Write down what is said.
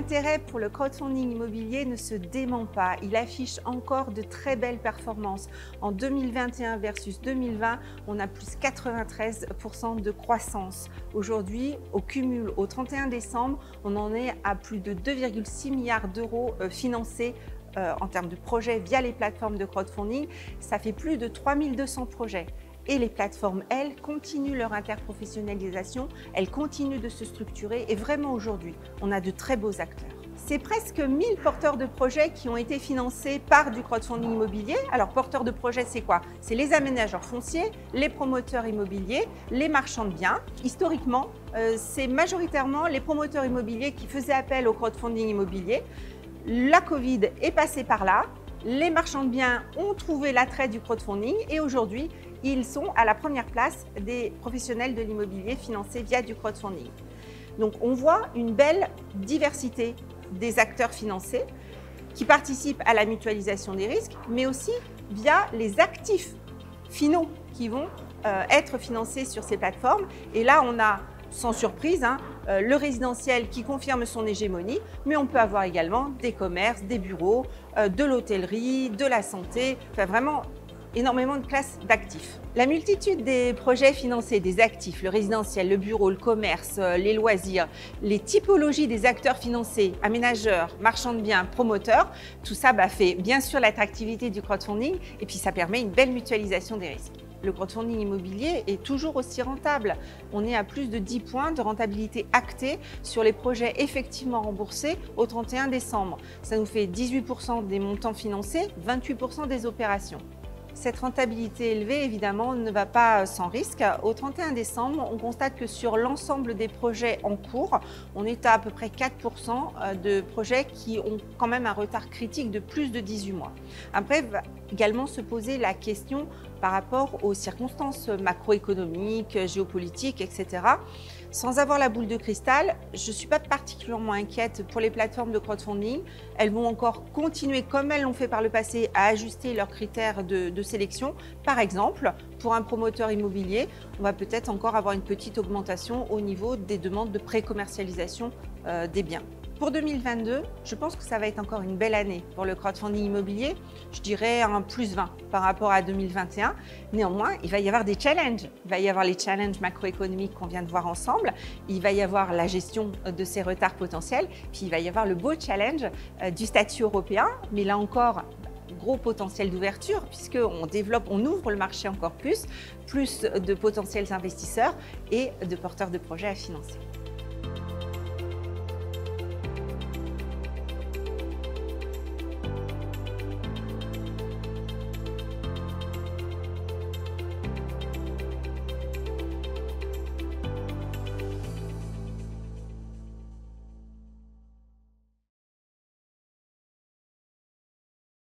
L'intérêt pour le crowdfunding immobilier ne se dément pas. Il affiche encore de très belles performances. En 2021 versus 2020, on a plus 93% de croissance. Aujourd'hui, au cumul, au 31 décembre, on en est à plus de 2,6 milliards d'euros financés en termes de projets via les plateformes de crowdfunding. Ça fait plus de 3200 projets. Et les plateformes, elles, continuent leur interprofessionnalisation, elles continuent de se structurer et vraiment aujourd'hui, on a de très beaux acteurs. C'est presque 1000 porteurs de projets qui ont été financés par du crowdfunding immobilier. Alors, porteurs de projets, c'est quoi? C'est les aménageurs fonciers, les promoteurs immobiliers, les marchands de biens. Historiquement, c'est majoritairement les promoteurs immobiliers qui faisaient appel au crowdfunding immobilier. La Covid est passée par là. Les marchands de biens ont trouvé l'attrait du crowdfunding et aujourd'hui, ils sont à la première place des professionnels de l'immobilier financés via du crowdfunding. Donc on voit une belle diversité des acteurs financés qui participent à la mutualisation des risques, mais aussi via les actifs finaux qui vont être financés sur ces plateformes. Et là, on a, sans surprise, le résidentiel qui confirme son hégémonie, mais on peut avoir également des commerces, des bureaux, de l'hôtellerie, de la santé, enfin vraiment énormément de classes d'actifs. La multitude des projets financés, des actifs, le résidentiel, le bureau, le commerce, les loisirs, les typologies des acteurs financés, aménageurs, marchands de biens, promoteurs, tout ça fait bien sûr l'attractivité du crowdfunding et puis ça permet une belle mutualisation des risques. Le crowdfunding immobilier est toujours aussi rentable. On est à plus de 10 points de rentabilité actée sur les projets effectivement remboursés au 31 décembre. Ça nous fait 18% des montants financés, 28% des opérations. Cette rentabilité élevée, évidemment, ne va pas sans risque. Au 31 décembre, on constate que sur l'ensemble des projets en cours, on est à peu près 4% de projets qui ont quand même un retard critique de plus de 18 mois. Après, va également se poser la question par rapport aux circonstances macroéconomiques, géopolitiques, etc. Sans avoir la boule de cristal, je ne suis pas particulièrement inquiète pour les plateformes de crowdfunding. Elles vont encore continuer, comme elles l'ont fait par le passé, à ajuster leurs critères de sélection. Par exemple, pour un promoteur immobilier, on va peut-être encore avoir une petite augmentation au niveau des demandes de pré-commercialisation des biens. Pour 2022, je pense que ça va être encore une belle année pour le crowdfunding immobilier. Je dirais un plus 20 par rapport à 2021. Néanmoins, il va y avoir des challenges. Il va y avoir les challenges macroéconomiques qu'on vient de voir ensemble. Il va y avoir la gestion de ces retards potentiels. Puis il va y avoir le beau challenge du statut européen. Mais là encore, gros potentiel d'ouverture puisqu'on développe, on ouvre le marché encore plus de potentiels investisseurs et de porteurs de projets à financer.